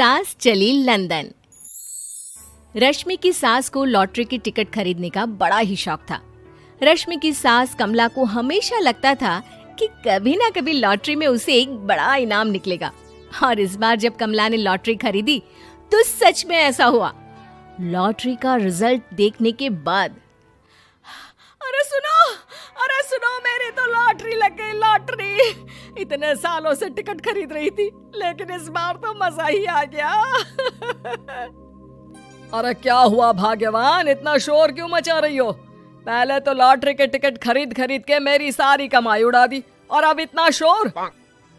सास चली लंदन। रश्मि की सास को लॉटरी की टिकट खरीदने का बड़ा ही शौक था। रश्मि की सास कमला को हमेशा लगता था कि कभी ना कभी लॉटरी में उसे एक बड़ा इनाम निकलेगा। और इस बार जब कमला ने लॉटरी खरीदी तो सच में ऐसा हुआ। लॉटरी का रिजल्ट देखने के बाद अरे सुनो मेरी तो लॉटरी लग गई, लॉटरी। इतने सालों से टिकट खरीद रही थी लेकिन इस बार तो मजा ही आ गया। अरे क्या हुआ भाग्यवान, इतना शोर क्यों मचा रही हो? पहले तो लॉटरी के टिकट खरीद खरीद के मेरी सारी कमाई उड़ा दी और अब इतना शोर।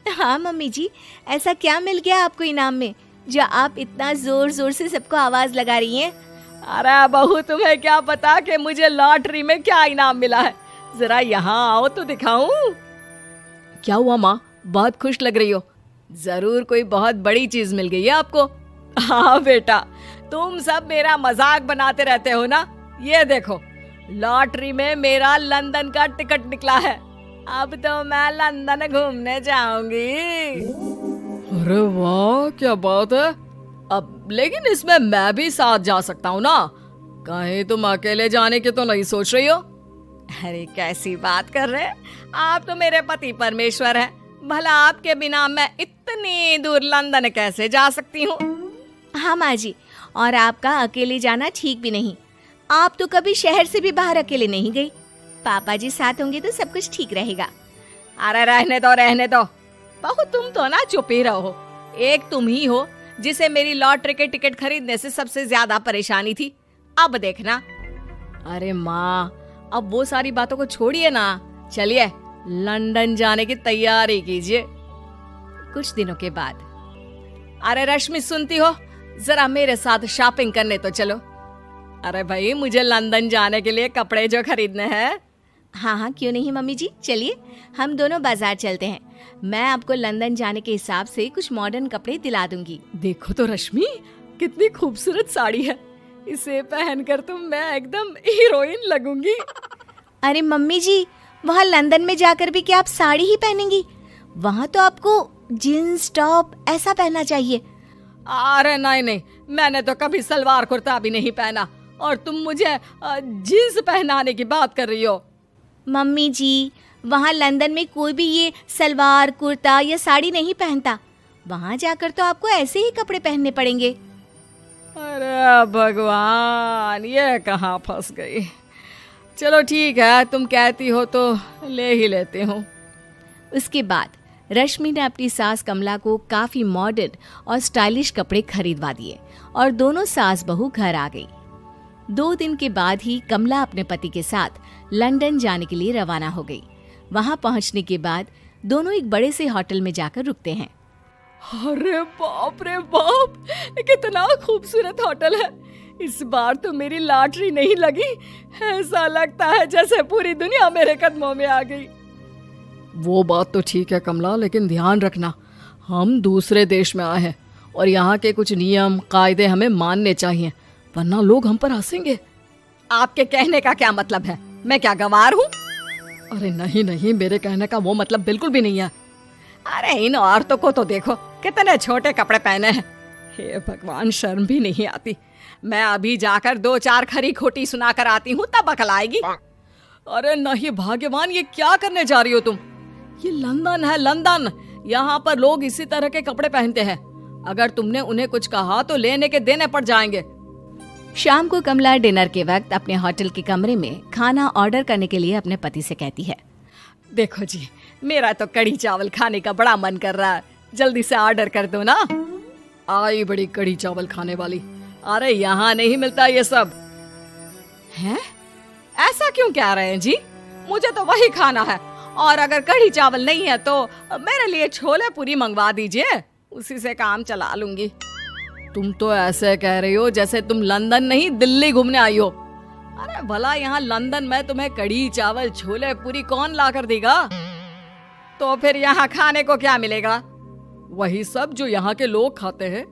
हाँ मम्मी जी, ऐसा क्या मिल गया आपको इनाम में जो आप इतना जोर जोर से सबको आवाज लगा रही हैं? अरे बहू, तुम्हें क्या पता कि मुझे लॉटरी में क्या इनाम मिला है। जरा यहाँ आओ तो दिखाऊं। क्या हुआ माँ, बहुत खुश लग रही हो? जरूर कोई बहुत बड़ी चीज मिल गई है आपको। हाँ बेटा, तुम सब मेरा मजाक बनाते रहते हो ना। ये देखो, लॉटरी में मेरा लंदन का टिकट निकला है। अब तो मैं लंदन घूमने जाऊंगी। अरे वाह, क्या बात है। अब लेकिन इसमें मैं भी साथ जा सकता हूँ ना? कहीं तुम अकेले जाने की तो नहीं सोच रही हो? अरे कैसी बात कर रहे हैं आप, तो मेरे पति परमेश्वर हैं। भला आपके बिना मैं इतनी दूर लंदन कैसे जा सकती हूँ? हाँ माँ जी, और आपका अकेले जाना ठीक भी नहीं। आप तो कभी शहर से भी बाहर अकेले नहीं गई। पापा जी साथ होंगे तो सब कुछ ठीक रहेगा। अरे रहने दो बहू, तुम तो ना चुप ही रहो। एक तुम ही हो जिसे मेरी लॉटरी के टिकट खरीदने से सबसे ज्यादा परेशानी थी। अब देखना। अरे माँ, अब वो सारी बातों को छोड़िए ना, चलिए लंदन जाने की तैयारी कीजिए। कुछ दिनों के बाद, अरे रश्मि सुनती हो, जरा मेरे साथ शॉपिंग करने तो चलो। अरे भाई, मुझे लंदन जाने के लिए कपड़े जो खरीदने हैं। हाँ हाँ, क्यों नहीं मम्मी जी, चलिए हम दोनों बाजार चलते हैं। मैं आपको लंदन जाने के हिसाब से कुछ मॉडर्न कपड़े दिला दूंगी। देखो तो रश्मि, कितनी खूबसूरत साड़ी है। इसे पहनकर तो मैं एकदम हीरोइन लगूंगी। अरे मम्मी जी, वहाँ लंदन में जाकर भी क्या आप साड़ी ही पहनेंगी? वहाँ तो आपको जीन्स टॉप ऐसा पहनना चाहिए। अरे नहीं, मैंने तो कभी सलवार कुर्ता भी नहीं पहना और तुम मुझे जीन्स पहनाने की बात कर रही हो। मम्मी जी, वहाँ लंदन में कोई भी ये सलवार कुर्ता या साड़ी नहीं पहनता। वहाँ जाकर तो आपको ऐसे ही कपड़े पहनने पड़ेंगे। अरे भगवान, ये कहाँ फंस गई। चलो ठीक है, तुम कहती हो तो ले ही लेती हूँ। उसके बाद रश्मि ने अपनी सास कमला को काफी मॉडर्न और स्टाइलिश कपड़े खरीदवा दिए और दोनों सास बहू घर आ गई। 2 दिन के बाद ही कमला अपने पति के साथ लंदन जाने के लिए रवाना हो गई। वहां पहुंचने के बाद दोनों एक बड़े से होटल में जाकर रुकते हैं। अरे बाप रे बाप, कितना खूबसूरत होटल है। इस बार तो मेरी लॉटरी नहीं लगी। ऐसा लगता है जैसे पूरी दुनिया मेरे कदमों में आ गई। वो बात तो ठीक है कमला, लेकिन ध्यान रखना, हम दूसरे देश में आए हैं और यहाँ के कुछ नियम कायदे हमें मानने चाहिए, वरना लोग हम पर हंसेंगे। आपके कहने का क्या मतलब है? मैं क्या गंवार हूँ? अरे नहीं, मेरे कहने का वो मतलब बिल्कुल भी नहीं है। अरे इन औरतों को तो देखो, कितने छोटे कपड़े पहने हैं। हे भगवान, शर्म भी नहीं आती। मैं अभी जाकर 2-4 खरी खोटी सुना कर आती हूँ, तब अकल आएगी। अरे नहीं भाग्यवान, ये क्या करने जा रही हो तुम? ये लंदन है, लंदन। यहाँ पर लोग इसी तरह के कपड़े पहनते हैं। अगर तुमने उन्हें कुछ कहा तो लेने के देने पड़ जाएंगे। शाम को कमला डिनर के वक्त अपने होटल के कमरे में खाना ऑर्डर करने के लिए अपने पति से कहती है। देखो जी, मेरा तो कढ़ी चावल खाने का बड़ा मन कर रहा है, जल्दी से ऑर्डर कर दो ना। आई बड़ी कढ़ी चावल खाने वाली। अरे यहाँ नहीं मिलता ये सब। हैं? ऐसा क्यों कह रहे हैं जी? मुझे तो वही खाना है, और अगर कढ़ी चावल नहीं है तो मेरे लिए छोले पूरी मंगवा दीजिए, उसी से काम चला लूंगी। तुम तो ऐसे कह रही हो जैसे तुम लंदन नहीं दिल्ली घूमने आई हो। अरे भला यहाँ लंदन में तुम्हें कढ़ी चावल छोले पूरी कौन ला कर देगा? तो फिर यहाँ खाने को क्या मिलेगा? वही सब जो यहाँ के लोग खाते हैं,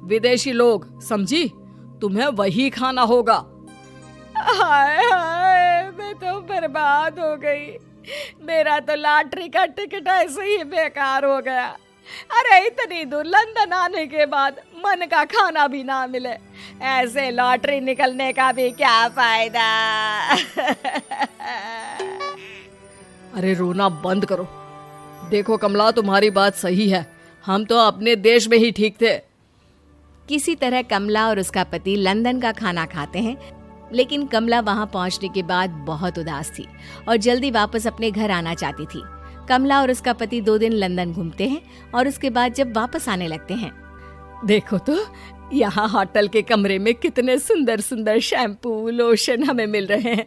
विदेशी लोग, समझी? तुम्हें वही खाना होगा। हाय हाय, मैं तो बर्बाद हो गई। मेरा तो लॉटरी का टिकट ऐसे ही बेकार हो गया। अरे इतनी दूर लंदन आने के बाद मन का खाना भी ना मिले, ऐसे लॉटरी निकलने का भी क्या फायदा। अरे रोना बंद करो। देखो कमला, तुम्हारी बात सही है, हम तो अपने देश में ही ठीक थे। किसी तरह कमला और उसका पति लंदन का खाना खाते हैं, लेकिन कमला वहां पहुंचने के बाद बहुत उदास थी और जल्दी वापस अपने घर आना चाहती थी। कमला और उसका पति 2 दिन लंदन घूमते हैं और उसके बाद जब वापस आने लगते हैं, देखो तो यहाँ होटल के कमरे में कितने सुंदर सुंदर शैम्पू लोशन हमें मिल रहे हैं।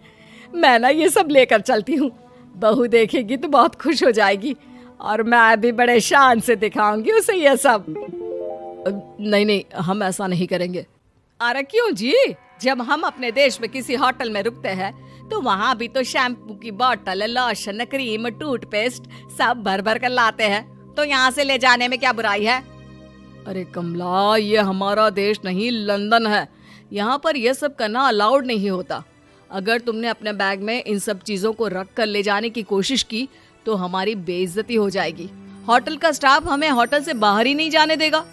मैं ना ये सब लेकर चलती हूँ, बहू देखेगी तो बहुत खुश हो जाएगी और मैं भी बड़े शान से दिखाऊंगी उसे ये सब। नहीं नहीं, हम ऐसा नहीं करेंगे। अरे क्यों जी, जब हम अपने देश में किसी होटल में रुकते हैं तो वहाँ भी तो शैम्पू की बोतल, लोशन, क्रीम, टूथपेस्ट सब भर भर कर लाते हैं, तो यहाँ से ले जाने में क्या बुराई है। अरे कमला, ये हमारा देश नहीं लंदन है, यहाँ पर यह सब करना अलाउड नहीं होता। अगर तुमने अपने बैग में इन सब चीजों को रख कर ले जाने की कोशिश की तो हमारी बेइज्जती हो जाएगी। होटल का स्टाफ हमें होटल से बाहर ही नहीं जाने देगा।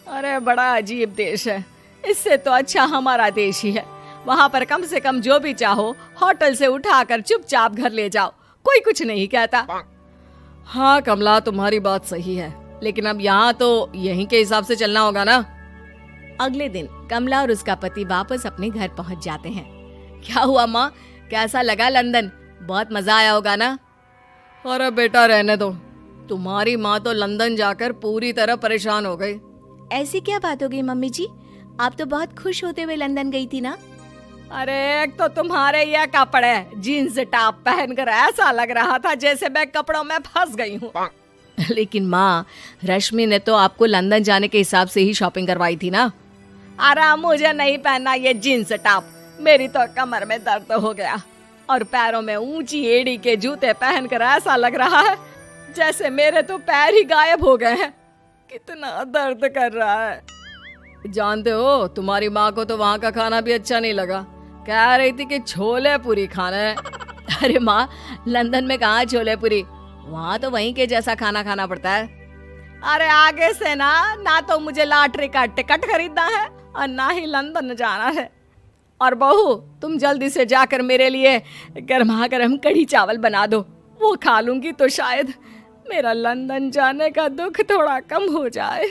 अरे बड़ा अजीब देश है, इससे तो अच्छा हमारा देश ही है। वहाँ पर कम से कम जो भी चाहो होटल से उठाकर चुपचाप घर ले जाओ, कोई कुछ नहीं कहता। हाँ कमला, तुम्हारी बात सही है, लेकिन अब यहाँ तो यहीं के हिसाब से चलना होगा ना। अगले दिन कमला और उसका पति वापस अपने घर पहुंच जाते हैं। क्या हुआ माँ, कैसा लगा लंदन? बहुत मजा आया होगा ना? अरे बेटा रहने दो, तुम्हारी माँ तो लंदन जाकर पूरी तरह परेशान हो गई। ऐसी क्या बात हो गई मम्मी जी? आप तो बहुत खुश होते हुए लंदन गई थी ना? अरे एक तो तुम्हारे ये कपड़े, जीन्स टॉप पहनकर ऐसा लग रहा था जैसे मैं कपड़ों में फंस गई हूँ। लेकिन माँ, रश्मि ने तो आपको लंदन जाने के हिसाब से ही शॉपिंग करवाई थी ना? अरे मुझे नहीं पहनना ये जीन्स टॉप, मेरी तो कमर में दर्द हो गया और पैरों में ऊंची एड़ी के जूते पहनकर ऐसा लग रहा है जैसे मेरे तो पैर ही गायब हो गए हैं। कितना दर्द कर रहा है। जानते हो, तुम्हारी माँ को तो वहाँ का खाना भी अच्छा नहीं लगा, कह रही थी कि छोले पूरी खाना है। अरे माँ, लंदन में कहाँ छोले पूरी, वहाँ तो वहीं के जैसा खाना खाना पड़ता है। अरे आगे से ना तो मुझे लॉटरी का टिकट खरीदना है और ना ही लंदन जाना है। और बहू, तुम जल्दी से जाकर मेरे लिए गर्मा गर्म कढ़ी चावल बना दो, वो खा लूंगी तो शायद मेरा लंदन जाने का दुख थोड़ा कम हो जाए।